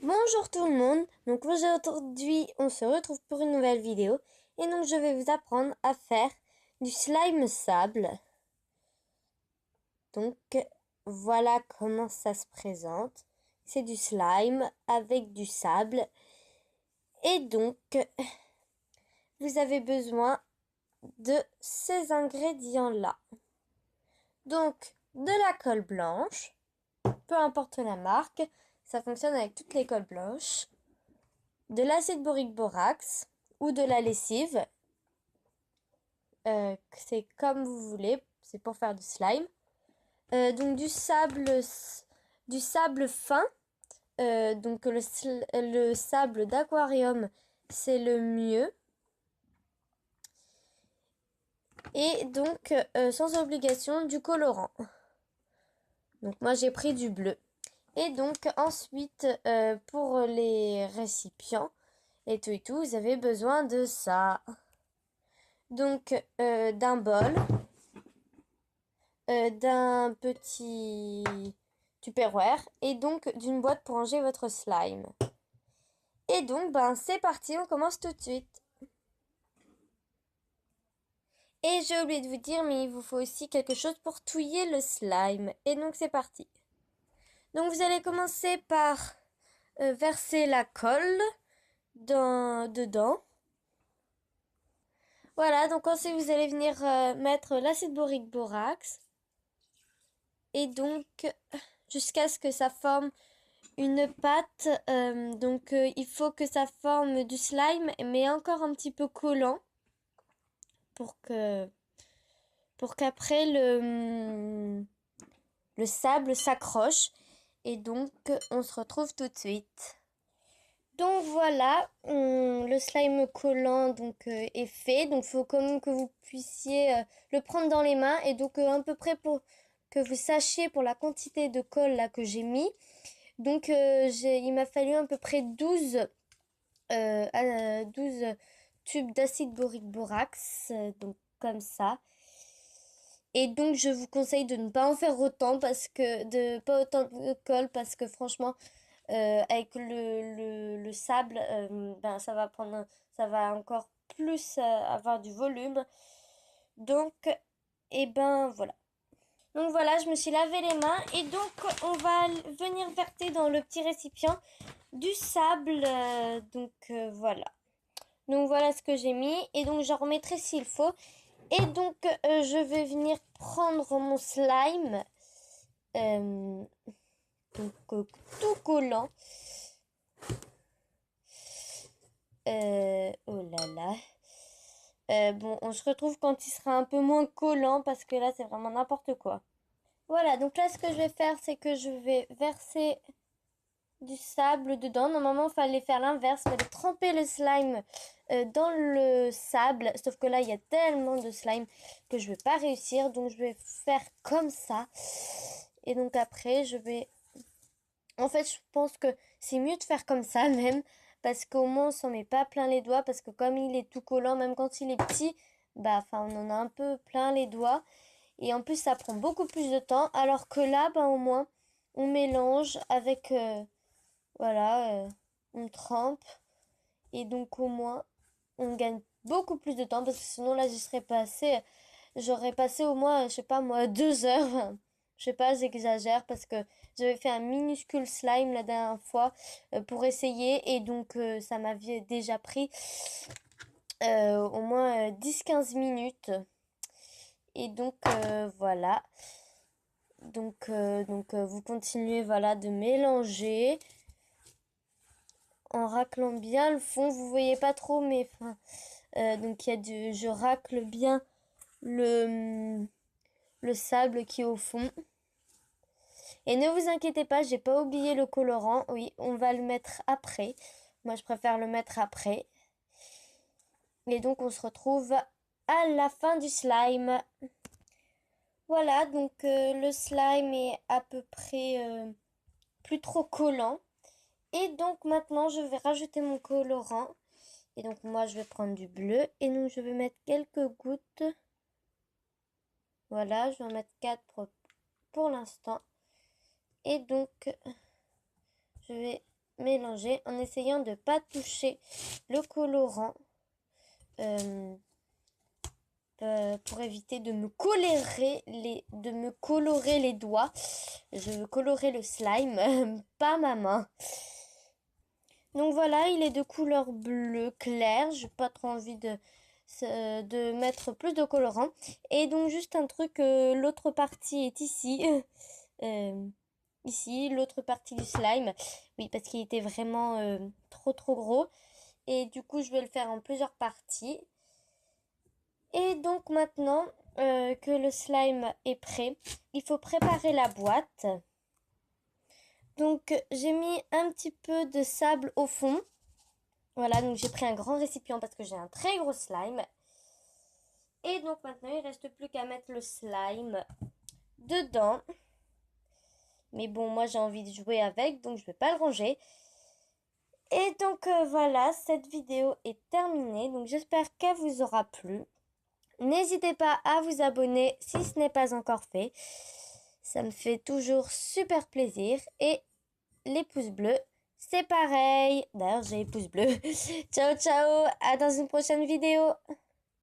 Bonjour tout le monde, donc aujourd'hui on se retrouve pour une nouvelle vidéo et donc je vais vous apprendre à faire du slime sable. Donc voilà comment ça se présente, c'est du slime avec du sable et donc vous avez besoin de ces ingrédients là. Donc de la colle blanche, peu importe la marque, ça fonctionne avec toutes les colles blanches. De l'acide borique borax ou de la lessive. C'est comme vous voulez, c'est pour faire du slime. Donc du sable fin. Donc le sable d'aquarium, c'est le mieux. Et donc sans obligation du colorant. Donc moi j'ai pris du bleu. Et donc ensuite pour les récipients et tout, vous avez besoin de ça. Donc d'un bol, d'un petit Tupperware et donc d'une boîte pour ranger votre slime. Et donc c'est parti, on commence tout de suite. Et j'ai oublié de vous dire, mais il vous faut aussi quelque chose pour touiller le slime. Et donc c'est parti. Donc vous allez commencer par verser la colle dedans. Voilà, donc ensuite vous allez venir mettre l'acide borique borax. Et donc jusqu'à ce que ça forme une pâte. Il faut que ça forme du slime, mais encore un petit peu collant pour qu'après le sable s'accroche. Et donc on se retrouve tout de suite. Donc voilà, le slime collant est fait. Donc il faut quand même que vous puissiez le prendre dans les mains. Et donc à peu près pour que vous sachiez pour la quantité de colle là que j'ai mis. Donc il m'a fallu à peu près 12 tubes d'acide borique borax. Donc comme ça. Et donc je vous conseille de ne pas en faire autant pas autant de colle parce que franchement avec le sable ça va encore plus avoir du volume. Donc voilà. Donc voilà, je me suis lavé les mains et donc on va venir verser dans le petit récipient du sable. Voilà. Donc voilà ce que j'ai mis et donc j'en remettrai s'il faut. Et donc je vais venir prendre mon slime. Tout collant. Oh là là. Bon, on se retrouve quand il sera un peu moins collant parce que là c'est vraiment n'importe quoi. Voilà, donc là ce que je vais faire c'est que je vais verser du sable dedans. Normalement il fallait faire l'inverse, il fallait tremper le slime dans le sable. Sauf que là il y a tellement de slime que je vais pas réussir. Donc je vais faire comme ça. Et donc après je vais... En fait je pense que c'est mieux de faire comme ça même. Parce qu'au moins on s'en met pas plein les doigts. Parce que comme il est tout collant, même quand il est petit, on en a un peu plein les doigts. Et en plus ça prend beaucoup plus de temps. Alors que là, au moins, on mélange avec... on trempe. Et donc au moins, on gagne beaucoup plus de temps. Parce que sinon là, j'y serais passé... J'aurais passé au moins, je sais pas moi, 2 heures. Je sais pas, j'exagère parce que j'avais fait un minuscule slime la dernière fois pour essayer. Et donc ça m'avait déjà pris au moins 10-15 minutes. Et donc voilà. Vous continuez voilà de mélanger en raclant bien le fond. Vous voyez pas trop, mais je racle bien le sable qui est au fond. Et ne vous inquiétez pas, j'ai pas oublié le colorant. Oui, on va le mettre après. Moi, je préfère le mettre après. Et donc, on se retrouve à la fin du slime. Voilà, donc le slime est à peu près plus trop collant. Et donc maintenant, je vais rajouter mon colorant. Et donc moi, je vais prendre du bleu. Et donc, je vais mettre quelques gouttes. Voilà, je vais en mettre 4 pour l'instant. Et donc, je vais mélanger en essayant de ne pas toucher le colorant pour éviter de me colorer les doigts. Je veux colorer le slime, pas ma main. Donc voilà, il est de couleur bleu clair. J'ai pas trop envie de mettre plus de colorant. Et donc juste un truc, l'autre partie est ici. Ici, l'autre partie du slime. Oui, parce qu'il était vraiment trop gros. Et du coup, je vais le faire en plusieurs parties. Et donc maintenant que le slime est prêt, il faut préparer la boîte. Donc j'ai mis un petit peu de sable au fond. Voilà, donc j'ai pris un grand récipient parce que j'ai un très gros slime. Et donc maintenant, il ne reste plus qu'à mettre le slime dedans. Mais bon, moi j'ai envie de jouer avec, donc je ne vais pas le ranger. Et donc voilà, cette vidéo est terminée. Donc j'espère qu'elle vous aura plu. N'hésitez pas à vous abonner si ce n'est pas encore fait. Ça me fait toujours super plaisir. Et les pouces bleus, c'est pareil. D'ailleurs, j'ai les pouces bleus. Ciao, ciao. À dans une prochaine vidéo.